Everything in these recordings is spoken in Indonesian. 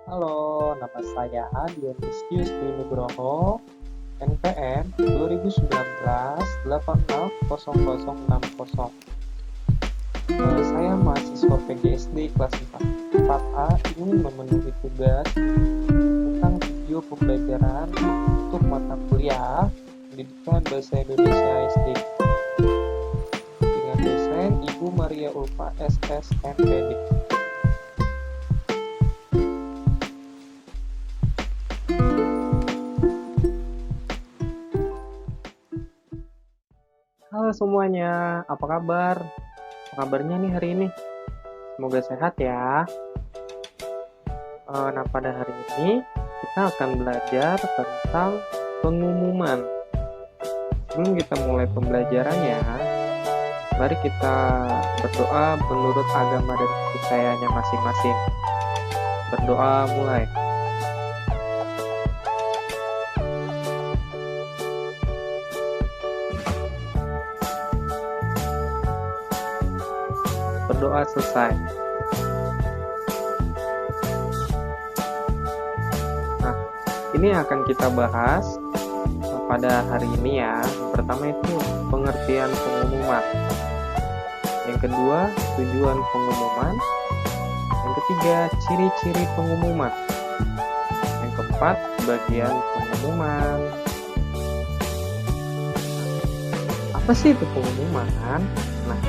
Halo, nama saya Dionisius Dwi Nugroho, NPM 2019 860060. Saya mahasiswa PGSD kelas 4. 4A ingin memenuhi tugas tentang video pembelajaran untuk mata kuliah Pendidikan Bahasa Indonesia SD dengan dosen Ibu Maria Ulfa SS MPD. Halo semuanya, apa kabar? Apa kabarnya nih hari ini? Semoga sehat ya. Nah, pada hari ini kita akan belajar tentang pengumuman. Sebelum kita mulai pembelajarannya, mari kita berdoa menurut agama dan kepercayaannya masing-masing. Berdoa mulai. Berdoa selesai. Nah, ini yang akan kita bahas pada hari ini ya. Pertama itu pengertian pengumuman. Yang kedua, tujuan pengumuman. Yang ketiga, ciri-ciri pengumuman. Yang keempat, bagian pengumuman. Apa sih itu pengumuman? Nah,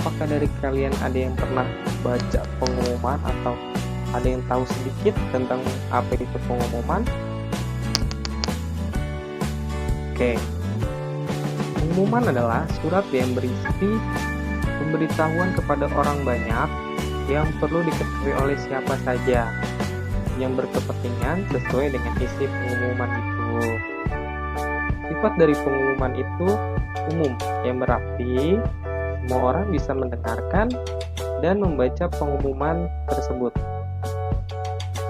apakah dari kalian ada yang pernah baca pengumuman atau ada yang tahu sedikit tentang apa itu pengumuman? Oke. Pengumuman adalah surat yang berisi pemberitahuan kepada orang banyak yang perlu diketahui oleh siapa saja yang berkepentingan sesuai dengan isi pengumuman itu. Sifat dari pengumuman itu umum, yang berarti semua orang bisa mendengarkan dan membaca pengumuman tersebut.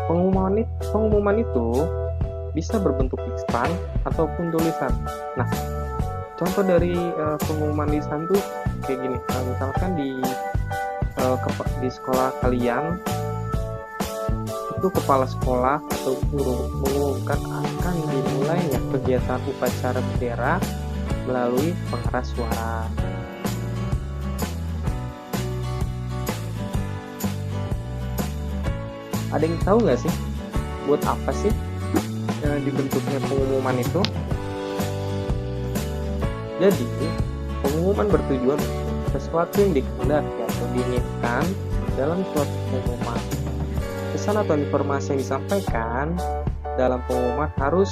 Pengumuman itu bisa berbentuk lisan ataupun tulisan. Nah, contoh dari pengumuman lisan tuh kayak gini. Misalkan di sekolah kalian itu kepala sekolah atau guru mengumumkan akan dimulainya kegiatan upacara bendera melalui pengeras suara. Ada yang tahu nggak sih buat apa sih dibentuknya pengumuman itu? Jadi, pengumuman bertujuan untuk sesuatu yang dikehendaki atau diinginkan dalam suatu pengumuman. Pesan atau informasi yang disampaikan dalam pengumuman harus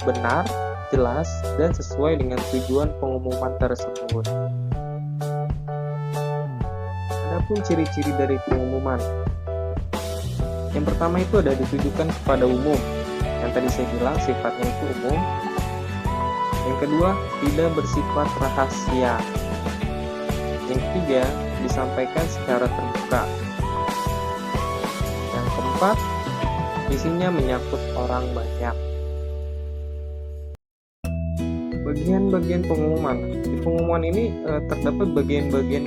benar, jelas, dan sesuai dengan tujuan pengumuman tersebut. Adapun ciri-ciri dari pengumuman. Yang pertama itu ada ditujukan kepada umum. Yang tadi saya bilang sifatnya itu umum. Yang kedua, tidak bersifat rahasia. Yang ketiga, disampaikan secara terbuka. Yang keempat, isinya menyangkut orang banyak. Bagian-bagian pengumuman. Di pengumuman ini terdapat bagian-bagian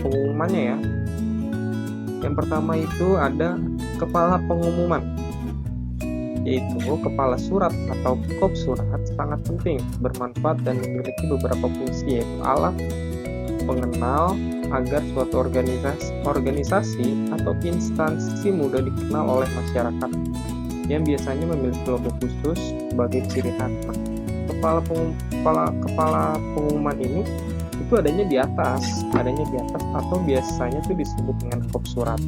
pengumumannya ya. Yang pertama itu ada kepala pengumuman, yaitu kepala surat atau kop surat sangat penting, bermanfaat dan memiliki beberapa fungsi, yaitu alat pengenal agar suatu organisasi atau instansi mudah dikenal oleh masyarakat yang biasanya memiliki logo khusus sebagai ciri khas. Kepala pengumuman ini itu adanya di atas atau biasanya itu disebut dengan kop surat.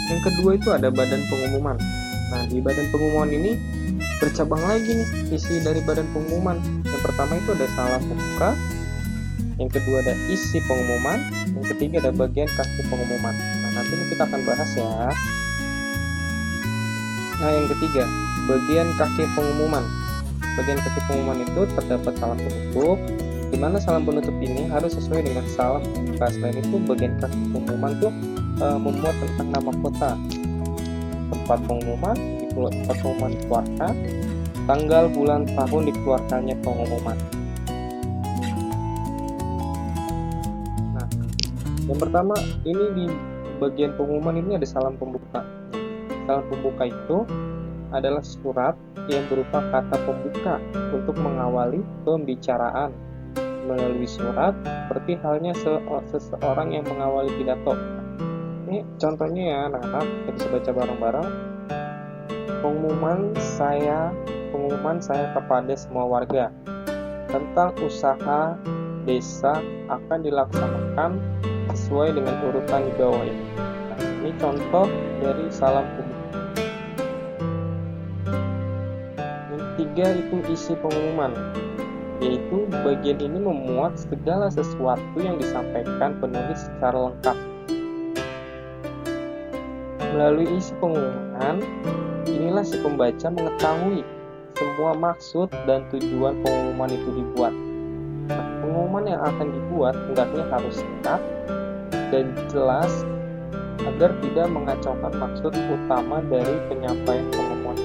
Yang kedua itu ada badan pengumuman. Nah, di badan pengumuman ini bercabang lagi nih isi dari badan pengumuman. Yang pertama itu ada salam pembuka, yang kedua ada isi pengumuman, yang ketiga ada bagian kaki pengumuman. Nah, nanti ini kita akan bahas ya. Nah, yang ketiga, bagian kaki pengumuman. Bagian kaki pengumuman itu terdapat salam penutup, di mana salam penutup ini harus sesuai dengan salam pembuka. Selain itu, bagian kaki pengumuman tuh memuat tentang nama kota, tempat pengumuman dikeluarkan, tanggal, bulan, tahun dikeluarkannya pengumuman. Nah, yang pertama ini di bagian pengumuman ini ada salam pembuka. Salam pembuka itu adalah surat yang berupa kata pembuka untuk mengawali pembicaraan. Melalui surat, seperti halnya seseorang yang mengawali pidato. Ini contohnya ya anak-anak, kita bisa baca bareng-bareng. Pengumuman saya kepada semua warga tentang usaha desa akan dilaksanakan sesuai dengan urutan di bawah ini. Nah, ini contoh dari salam pembuka. Yang ketiga itu isi pengumuman, yaitu bagian ini memuat segala sesuatu yang disampaikan penulis secara lengkap. Melalui isi pengumuman, inilah si pembaca mengetahui semua maksud dan tujuan pengumuman itu dibuat. Nah, pengumuman yang akan dibuat hendaknya harus singkat dan jelas agar tidak mengacaukan maksud utama dari penyampaian pengumuman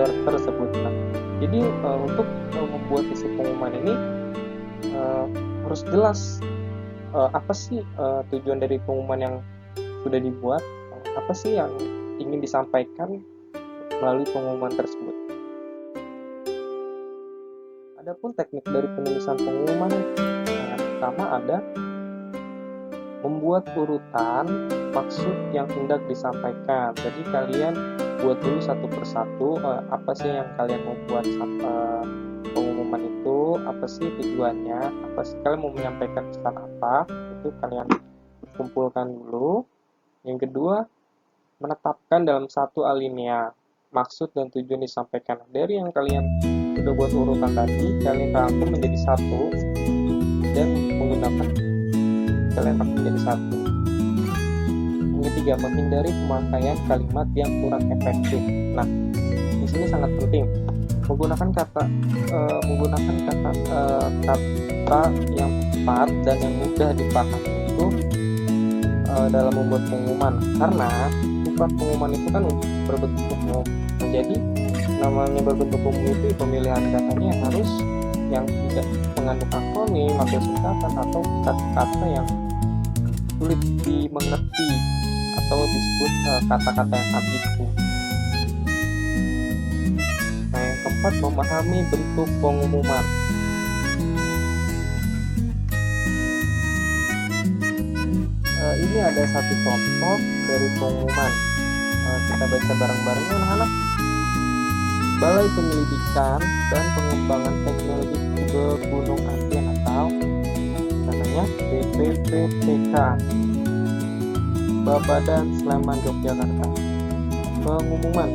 tersebut. Nah, jadi untuk membuat isi pengumuman ini harus jelas apa sih tujuan dari pengumuman yang sudah dibuat, apa sih yang ingin disampaikan melalui pengumuman tersebut. Adapun teknik dari penulisan pengumuman yang pertama ada membuat urutan maksud yang hendak disampaikan. Jadi kalian buat dulu satu persatu apa sih yang kalian mau buat pengumuman itu, apa sih tujuannya, apa sih kalian mau menyampaikan pesan apa, itu kalian kumpulkan dulu. Yang kedua, menetapkan dalam satu alinea maksud dan tujuan disampaikan. Dari yang kalian sudah buat urutan tadi, kalian rangkum menjadi satu dan menggunakan kalian rangkum menjadi satu. Yang ketiga, menghindari pemakaian kalimat yang kurang efektif. Nah, di sini sangat penting menggunakan kata yang tepat dan yang mudah dipahami itu dalam membuat pengumuman, karena sifat pengumuman itu kan berbentuk umum. Jadi namanya berbentuk umum itu pemilihan katanya harus yang tidak mengandung akronim atau singkatan atau kata-kata yang sulit dimengerti atau disebut kata-kata yang ambigu. Nah, yang keempat, memahami bentuk pengumuman. Ini ada satu contoh dari pengumuman. Kita baca bareng-bareng ya anak-anak. Balai Penyelidikan dan Pengembangan Teknologi Gunung Api atau namanya BPPTK, Babadan Sleman Yogyakarta. Pengumuman.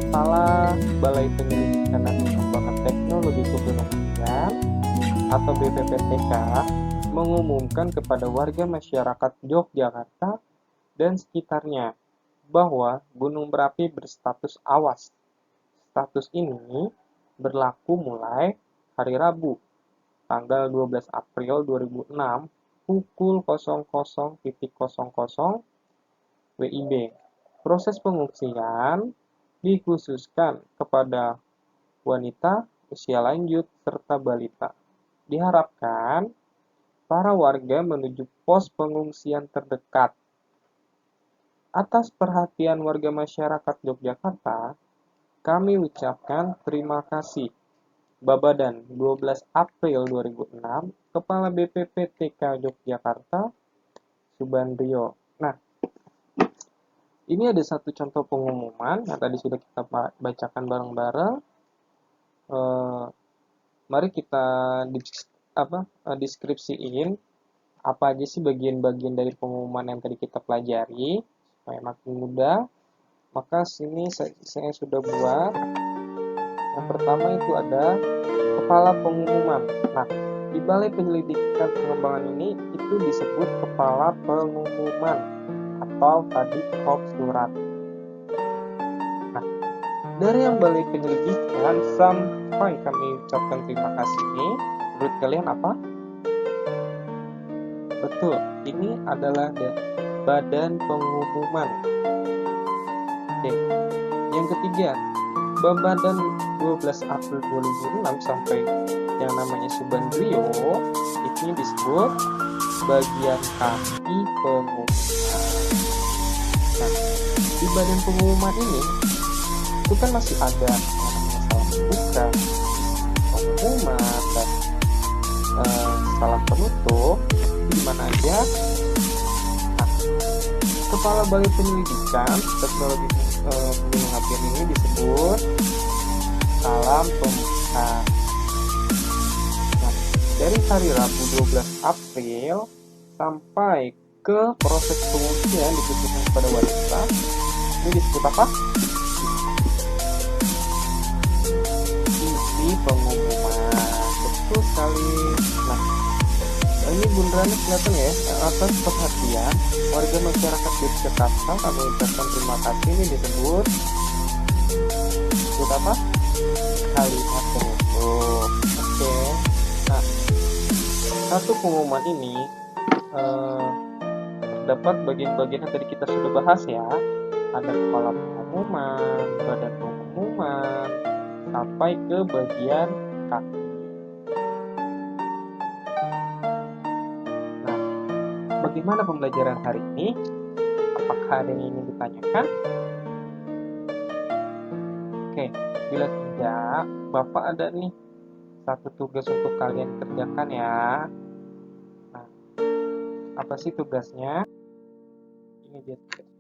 Kepala Balai Penyelidikan dan Pengembangan Teknologi Gunung Api atau BPPTK mengumumkan kepada warga masyarakat Yogyakarta dan sekitarnya bahwa gunung berapi berstatus awas. Status ini berlaku mulai hari Rabu, tanggal 12 April 2006, pukul 00.00 WIB. Proses pengungsian dikhususkan kepada wanita, usia lanjut, serta balita. Diharapkan para warga menuju pos pengungsian terdekat. Atas perhatian warga masyarakat Yogyakarta, kami ucapkan terima kasih. Babadan 12 April 2006, Kepala BPPTK Yogyakarta, Subandrio. Nah, ini ada satu contoh pengumuman yang tadi sudah kita bacakan bareng-bareng. Mari kita deskripsiin apa aja sih bagian-bagian dari pengumuman yang tadi kita pelajari supaya makin mudah. Maka sini saya sudah buat. Yang pertama itu ada kepala pengumuman. Nah, di Balai Penyelidikan Pengembangan ini itu disebut kepala pengumuman atau tadi kop surat. Nah, dari yang Balai Penyelidikan sampai kami ucapkan terima kasih ini, menurut kalian apa? Betul, ini adalah badan pengumuman. Oke. Yang ketiga, Babadan 12 April 2006 sampai yang namanya Subandrio, itu disebut bagian kaki pengumuman. Nah, di badan pengumuman ini itu kan masih ada yang namanya salam buka, pengumuman, dan salam penutup di mana aja. Nah, Kepala Balai Penyelidikan Teknologi Gunung Apian ini disebut salam pembuka. Nah, dari hari Rabu 12 April sampai ke proses pengungsian dikhususkan kepada wanita, ini disebut apa? Isi pengumuman. Betul sekali. Nah, ini bundarannya kelihatan ya. Atas perhatian warga masyarakat di Jakarta, kami ucapkan terima kasih. Ini disebut apa? Kalimat penutup. Oke. Nah, satu pengumuman ini terdapat bagian-bagian yang tadi kita sudah bahas ya. Ada kepala pengumuman, badan pengumuman, sampai ke bagian kaki. Nah, bagaimana pembelajaran hari ini? Apakah ada yang ingin ditanyakan? Oke, bila tidak, Bapak ada nih satu tugas untuk kalian kerjakan ya. Nah, apa sih tugasnya? Ini dia tugas.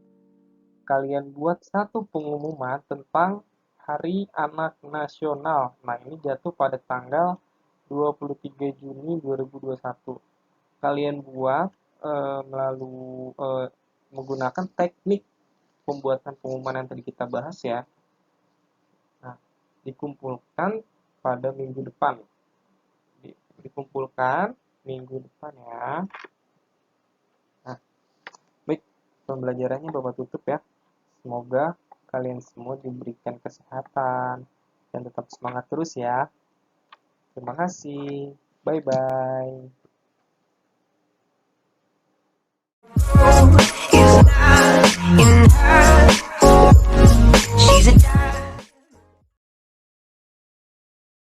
Kalian buat satu pengumuman tentang Hari Anak Nasional. Nah, ini jatuh pada tanggal 23 Juni 2021. Kalian buat melalui menggunakan teknik pembuatan pengumuman yang tadi kita bahas ya. Nah, dikumpulkan pada minggu depan. Dikumpulkan minggu depan ya. Nah, baik, pembelajarannya Bapak tutup ya. Semoga kalian semua diberikan kesehatan dan tetap semangat terus ya. Terima kasih. Bye-bye.